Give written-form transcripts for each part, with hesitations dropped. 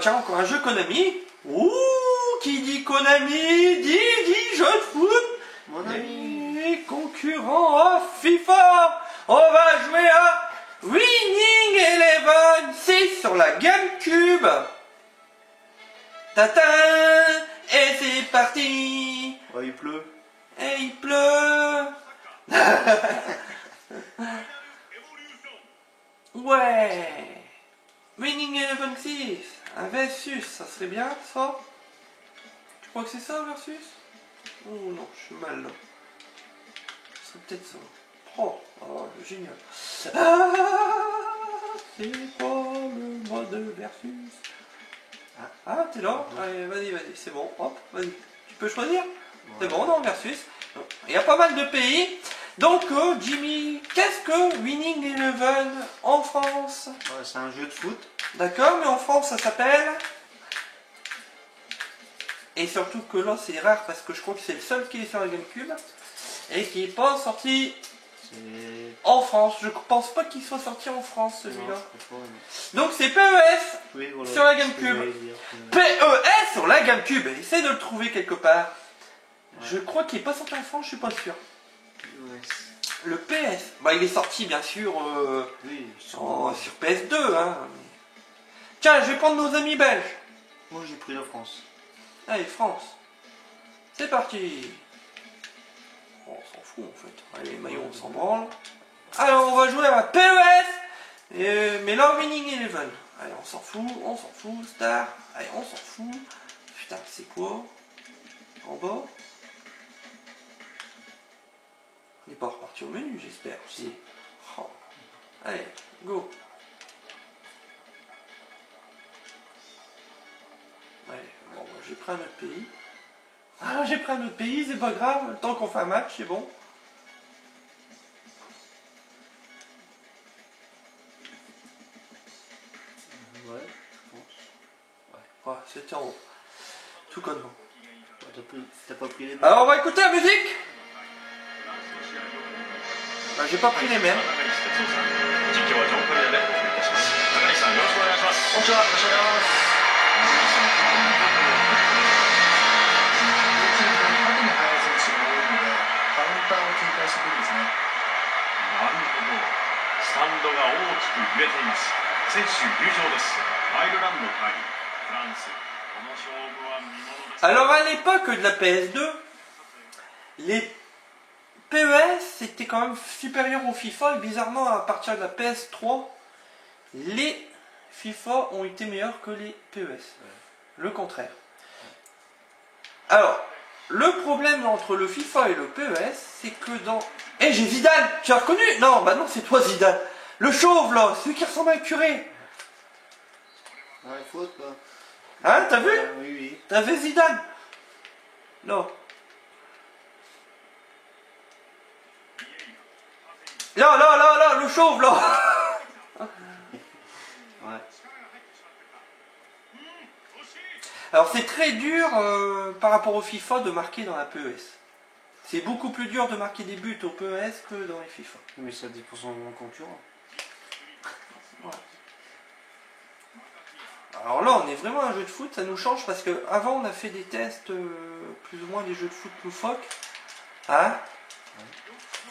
tiens, encore un jeu Konami. Ouh, qui dit Konami, dit jeu de foot. Mon ami. Et concurrent à FIFA. On va jouer à Winning Eleven 6 sur la GameCube. Tatin. Et c'est parti. Oh, il pleut. Et il pleut. Ouais. Winning Eleven 6. Un versus, ça serait bien ça? Tu crois que c'est ça un versus? Oh non, je suis mal là. C'est peut-être ça. Oh, génial. C'est quoi le mode versus? Ah, t'es là? Allez, vas-y, c'est bon. Hop, vas-y. Tu peux choisir? Ouais. C'est bon, non, versus. Il y a pas mal de pays. Donc, Jimmy, qu'est-ce que Winning Eleven en France? Ouais, c'est un jeu de foot. D'accord, mais en France, ça s'appelle... Et surtout que là, c'est rare parce que je crois que c'est le seul qui est sur la GameCube et qui n'est pas sorti en France. Je pense pas qu'il soit sorti en France, celui-là. Donc, c'est PES oui, voilà, sur la GameCube. PES sur la GameCube. Essaye de le trouver quelque part. Ouais. Je crois qu'il n'est pas sorti en France, je suis pas sûr. Le PS, bah, il est sorti bien sûr oui, sur PS2. Hein. Tiens, je vais prendre nos amis belges. Moi, j'ai pris la France. Allez, France. C'est parti. Oh, on s'en fout en fait. Allez, les maillots, on s'en branle. Alors, on va jouer à PES. Mais là, Winning Eleven. Allez, on s'en fout. Star. Allez, on s'en fout. Putain, c'est quoi? En bas. On n'est pas reparti au menu, j'espère. Si. Oh. Allez, go. Allez, bon, j'ai pris un autre pays. Ah, j'ai pris un autre pays, c'est pas grave. Tant qu'on fait un match, c'est bon. Ouais, je pense. Ouais, c'était en haut. Tout connement. T'as pas pris les mêmes? Alors, on va écouter la musique. Bah, j'ai pas pris les mêmes. Alors à l'époque de la PS2, les PES étaient quand même supérieurs au FIFA et bizarrement à partir de la PS3, les FIFA ont été meilleurs que les PES. Le contraire. Alors, le problème entre le FIFA et le PES, c'est que dans... Eh, j'ai Zidane. Tu as reconnu? Non, bah non, c'est toi Zidane. Le chauve là, celui qui ressemble à un curé. Ouais, faute là. Hein, t'as vu? Oui, oui. T'avais Zidane? Non. Là, le chauve là. Ouais. Alors c'est très dur par rapport au FIFA de marquer dans la PES. C'est beaucoup plus dur de marquer des buts au PES que dans les FIFA. Mais ça dit pour son concurrent. Ouais. Alors là on est vraiment un jeu de foot, ça nous change parce que avant on a fait des tests plus ou moins des jeux de foot loufoques. Hein?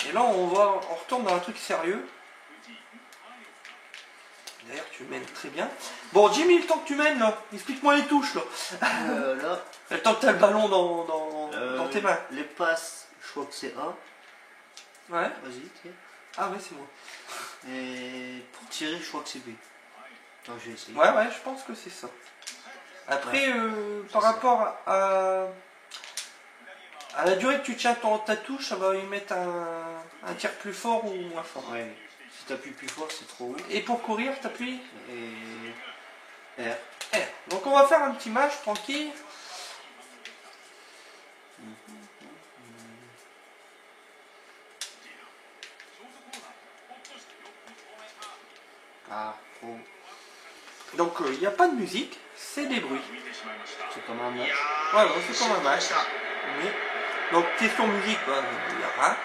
Et là on retourne dans un truc sérieux. D'ailleurs tu mènes très bien. Bon Jimmy, le temps que tu mènes là, explique-moi les touches là. Là. Le temps que tu as le ballon dans tes mains. Les passes, je crois que c'est A. Ouais. Vas-y, tiens. Ah ouais, c'est moi. Et pour tirer, je crois que c'est B. Attends, je vais essayer. Ouais, je pense que c'est ça. Après, par rapport à la durée que tu tiens ta touche, ça va y mettre un tir plus fort ou moins fort. Ouais. Si tu appuies plus fort, c'est trop haut. Et pour courir, tu appuies Et R. R. Donc on va faire un petit match tranquille. Ah, trop. Donc il n'y a pas de musique, c'est des bruits. C'est comme un match. Ouais, c'est comme un match. Mais, donc question musique, il n'y a rien.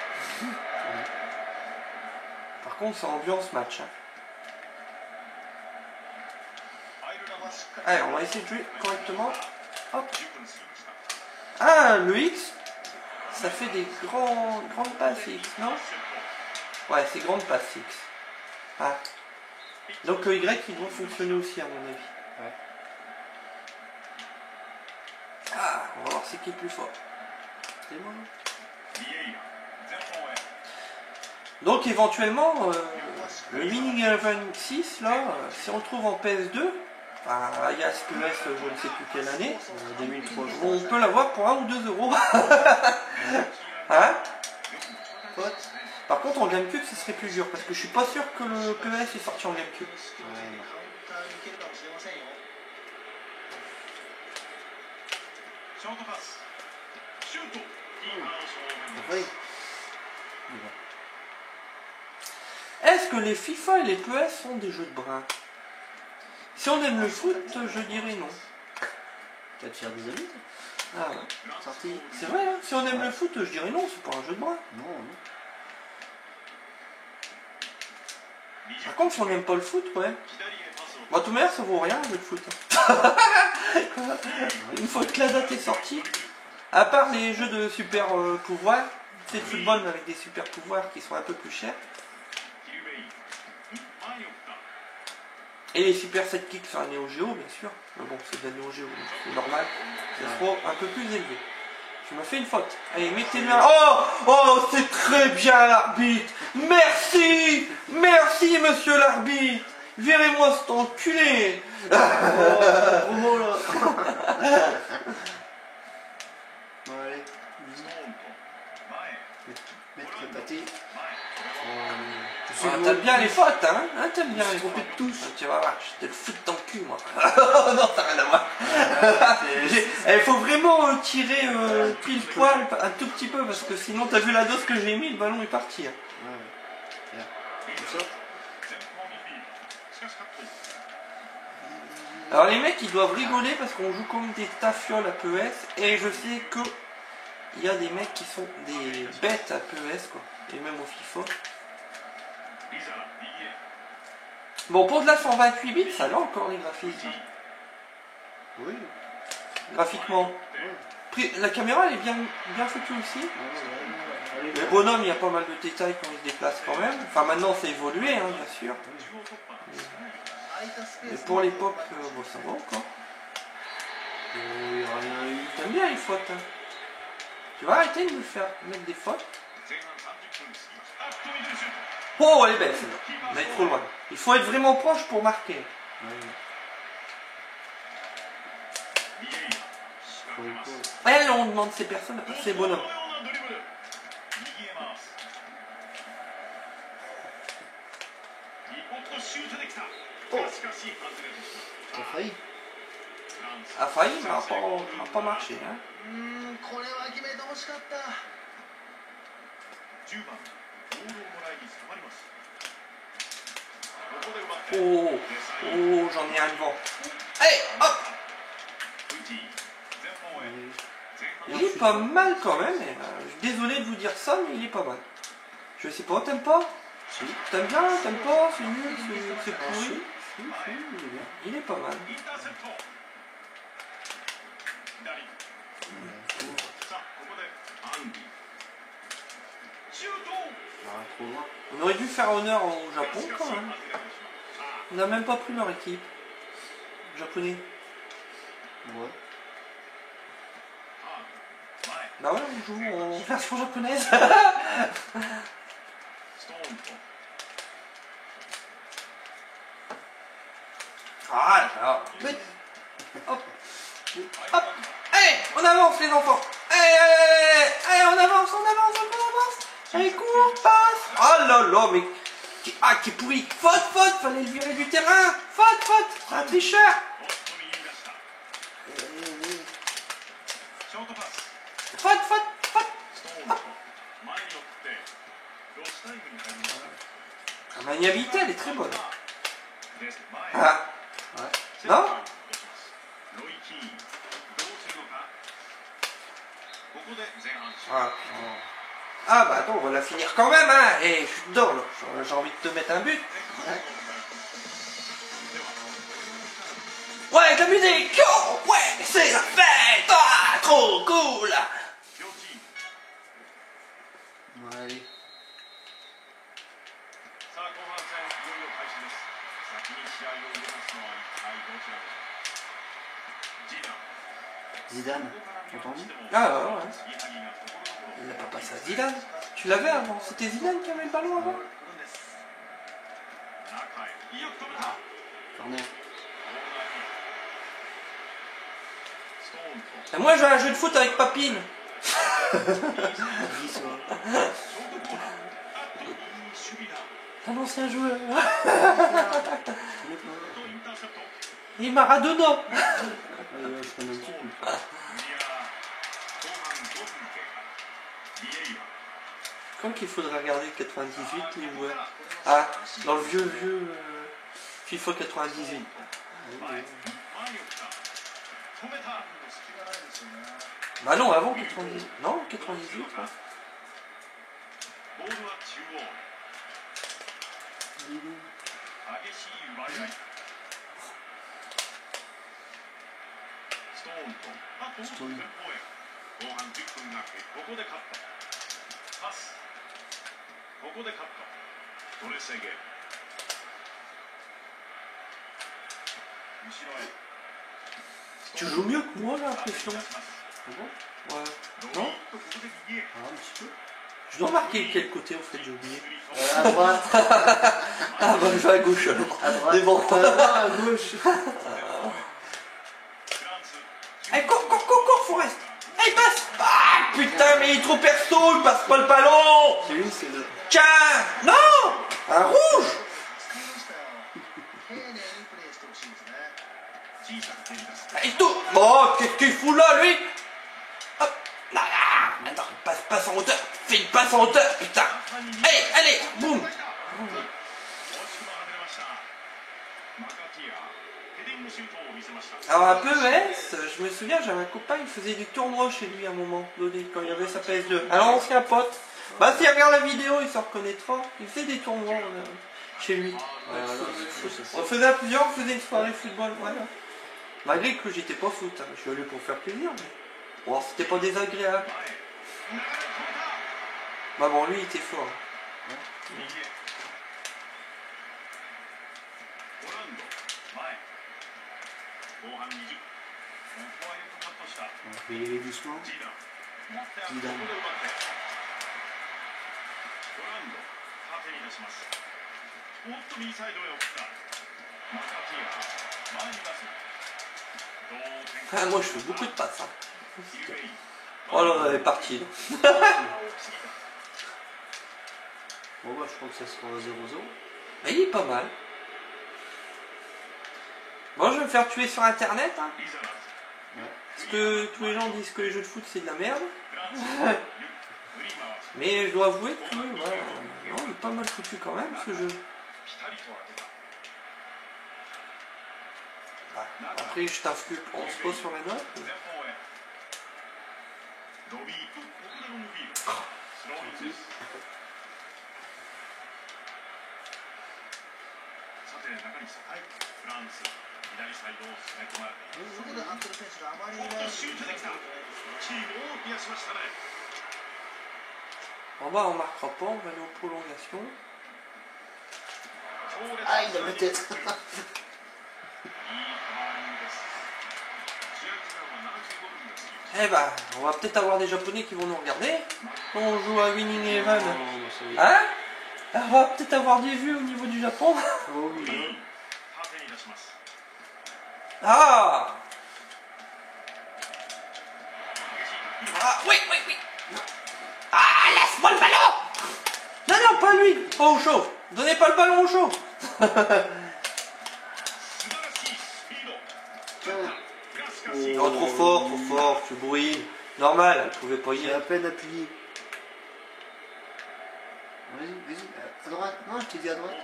Par contre, c'est ambiance match. Hein. Allez, on va essayer de jouer correctement. Hop. Ah, le X, ça fait des grandes passes X, non? Ouais, c'est grandes passes X. Ah. Donc le Y, il doit fonctionner aussi, à mon avis. Ouais. Ah, on va voir c'est qui est le plus fort. C'est moi. Donc éventuellement, le Winning Eleven 6, là, si on le trouve en PS2, alias PS, je ne sais plus quelle année, 2003, je on peut l'avoir pour 1 ou 2 euros. Hein? Par contre, en GameCube, ce serait plus dur, parce que je suis pas sûr que le PS est sorti en GameCube. Ouais. Oui. Est-ce que les FIFA et les PS sont des jeux de bras? Si on aime le foot, je dirais non. Tu vas te faire des amis, toi? Ah ouais. Sorti. C'est vrai, hein, si on aime le foot, je dirais non, c'est pas un jeu de bras. Non, non. Par contre, si on n'aime pas le foot, ouais. Bah, tout manière, ça vaut rien, le foot. Une fois que la date est sortie, à part les jeux de super pouvoirs, c'est le football mais avec des super pouvoirs qui sont un peu plus chers. Et les super sidekicks sur la Neo Geo, bien sûr. Mais bon, c'est de la Neo Geo, c'est normal. Ça sera un peu plus élevé. Je me fais une faute. Allez, mettez-le là. Oh, c'est très bien l'arbitre. Merci, merci monsieur l'arbitre. Virez-moi cet enculé. Gros mot là. Bon, allez. Mettre le pâté. T'aimes bien les fautes, hein, t'aimes bien les fautes. tous. Tu vas voir, je te le fous dans le cul, moi. Non, ça n'a rien à voir. Il faut vraiment tirer pile poil un tout petit peu, parce que sinon, t'as vu la dose que j'ai mis, le ballon est parti. Ouais. Comme ça. Alors les mecs, ils doivent rigoler parce qu'on joue comme des tafioles à PES, et je sais que il y a des mecs qui sont des bêtes à PES, quoi, et même au FIFA. Bon, pour de la 128 bits, ça va encore les graphismes. Oui. Graphiquement. Oui. La caméra, elle est bien foutue aussi. Allez, Le bonhomme, il y a pas mal de détails quand il se déplace quand même. Enfin, maintenant, c'est évolué, hein, bien sûr. Mais pour l'époque, bon, ça va encore. il n'y a rien eu. T'aimes bien les fautes, hein. Tu vas arrêter de me faire mettre des fautes. Oh, elle est belle, celle-là. On est trop loin. Il faut être vraiment proche pour marquer. Et là, on demande ces personnes, ces bonhommes. Oh. T'as failli. A failli, mais n'a pas marché. Hein. Oh, j'en ai un devant. Allez, hop. Il est pas mal quand même. Je suis désolé de vous dire ça, mais il est pas mal. Je sais pas, t'aimes pas? Si. T'aimes bien, t'aimes pas? C'est nul, c'est pourri. Il est pas mal. On aurait dû faire honneur au Japon quand même. On n'a même pas pris leur équipe. Japonais. Ouais. Bah ouais, on joue en version japonaise. Ah là. Hop. Hop. Allez, on avance les enfants. Allez, on avance. Allez, cours, passe. Oh là là, mais... Ah, qui est pourri. Faute, fallait le virer du terrain. Faute, c'est un tricheur. Faute. La maniabilité, elle est très bonne. Ah. Ouais. Non? Ah bah attends, on va la finir quand même, hein. Et je suis dedans, là. J'ai envie de te mettre un but. Ouais, musique. Oh, ouais, c'est la fête. Ah, trop cool. Bon, allez. Zidane, t'as entendu? Ah ouais. Il n'a pas passé à Zidane. Tu l'avais avant. C'était Zidane qui avait le ballon avant. Corner. Et moi, je joue à un jeu de foot avec Papine. Un ancien joueur. Et Maradona. Je connais un petit peu. Quand qu'il faudrait regarder 98 les joueurs? Ah, dans le vieux FIFA 98. Bah non, avant 98. Non, 98. Ouais. Tu joues mieux que moi, j'ai l'impression. Ah bon? Ouais. Non? Ah, un petit peu. Je dois marquer quel côté en fait, j'ai oublié. À droite. Ah bah je vais à gauche alors. À droite. Mais bon. À gauche. Allez, cours, Forest. Allez, passe. Ah putain, mais il est trop perso, il passe pas le ballon. C'est lui, c'est le. Tiens. Non. Un rouge. Allez, tout. Oh, qu'est-ce qu'il fout là, lui? Hop. Là, là. Attends, passe en hauteur. Fais une passe en hauteur, putain. Allez, boum. Alors un peu je me souviens, j'avais un copain, il faisait des tournois chez lui à un moment donné, quand il avait sa PS2. Un ancien pote. Bah s'il regarde la vidéo, il s'en reconnaîtra. Il faisait des tournois chez lui. On faisait à plusieurs, on faisait une soirée football, voilà. Malgré que j'étais pas foot, hein. Je suis allé pour faire plaisir, mais bon, c'était pas désagréable. Bah bon, lui il était fort. Ouais. On va y aller doucement. Zidane. Ah, moi je fais beaucoup de passes. Hein. Oh là, elle est partie. Bon, bah, je crois que ça sera 0-0. Mais il est pas mal. Bon, je vais me faire tuer sur internet. Hein. Ouais. Parce que tous les gens disent que les jeux de foot c'est de la merde. Mais je dois avouer que voilà, non, il est pas mal foutu quand même ce jeu. Ouais. Après je t'influe, on se pose sur la note. En bas on marquera pas, on va aller aux prolongations. Ah, il a la tête. Eh bah, on va peut-être avoir des japonais qui vont nous regarder. Quand on joue à Winning Eleven. Non, Hein? On va peut-être avoir des vues au niveau du Japon. oh, oui. Ah! Ah, oui. Ah, laisse-moi le ballon! Non, pas lui! Pas au chaud! Donnez pas le ballon au chaud! Oh, trop fort, tu bruines. Normal, elle pouvait pas y J'ai aller. à peine appuyé. Vas-y, à droite. Non, je t'ai dit à droite.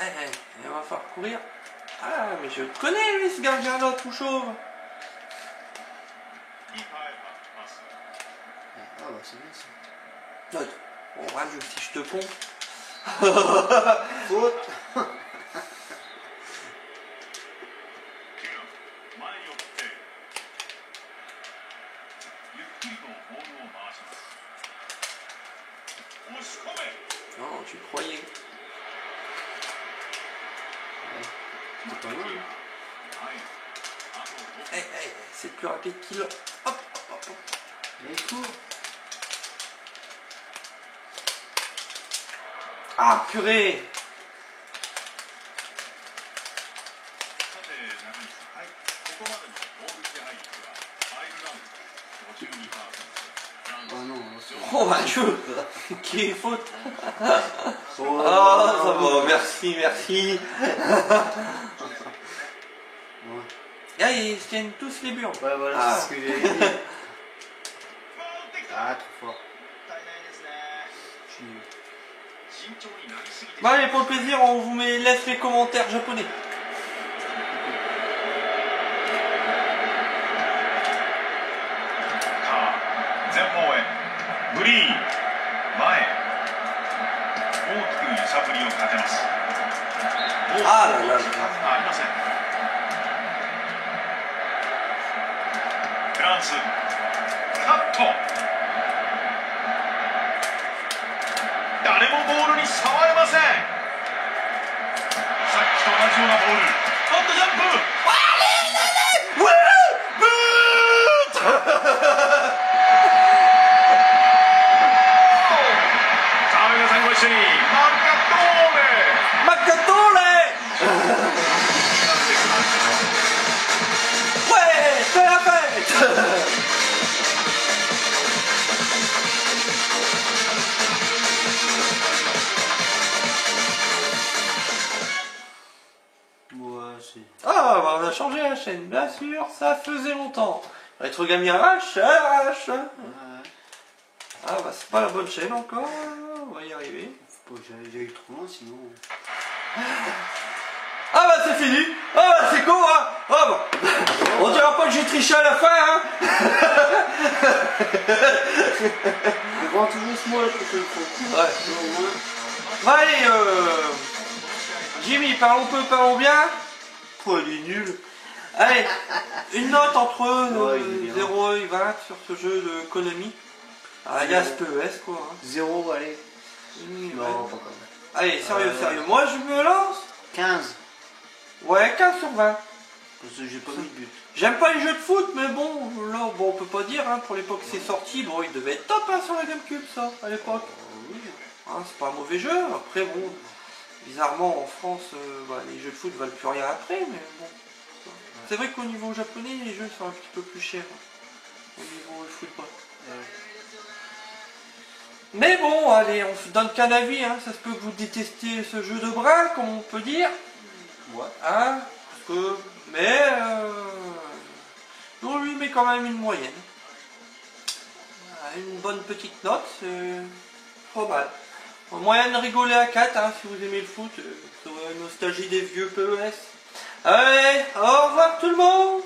Il va falloir courir. Ah, mais je le connais, lui, ce gardien-là, tout chauve. Ah, bah, c'est bien ça. Note. Bon, ouais, si je te compte. Faute. C'est pas mal. C'est plus rapide qu'il... Hop, hop, hop, hop. Et tout. Ah, purée! Oh non, Oh, bah, qui est faute! oh, Ah, ça va, merci, merci! Ouais. Ah, ils se tiennent tous les burnes. Ouais, voilà, Ah. c'est ce que j'ai dit. Ah, trop fort. Je suis nul. Bon, allez, pour le plaisir, on vous laisse les commentaires japonais. 前方へグリーン前大きく揺さぶりをかけます。もう時間がありません。フランスカット。誰もボールに触れません。さっきと同じようなボール。ポットジャンプ。ママカトーレOuais, c'est la fête Ouais, c'est... Ah, bah, on a changé la chaîne, bien sûr, ça faisait longtemps. Retro Gaming arrache. Ouais. Ah, bah, c'est pas la bonne chaîne encore, on va y arriver. Faut pas que j'aille trop loin, sinon... Ah bah c'est fini. Ah bah c'est con hein. Ah bah. On dira pas que j'ai triché à la fin hein. Le grand toujours ce mois, je le fais. Ouais. Bon, allez Jimmy, parlons bien. Oh il est nul. Allez, une note entre Ouais, il est bien. 0 et 20 sur ce jeu de Konami. Alias PES quoi. Hein. 0, allez. Ouais. Non, pas quand même. Allez, sérieux. Moi je me lance. 15. Ouais, 15 sur 20. Parce que j'ai pas mis de but. J'aime pas les jeux de foot, mais bon, là, bon, on peut pas dire, hein, pour l'époque c'est sorti, bon, il devait être top hein, sur la GameCube, ça, à l'époque. Oui. Hein, c'est pas un mauvais jeu, après, bon, bizarrement, en France, bah, les jeux de foot valent plus rien après, mais bon. C'est vrai qu'au niveau japonais, les jeux sont un petit peu plus chers, hein, au niveau football. Mais bon, allez, on se donne qu'un avis, hein, ça se peut que vous détestiez ce jeu de bras, comme on peut dire. Ouais. Hein, parce que, mais on lui met quand même une moyenne. Une bonne petite note, c'est pas mal. En moyenne rigoler à 4, hein, si vous aimez le foot, vous aurez une nostalgie des vieux PES. Allez, au revoir tout le monde!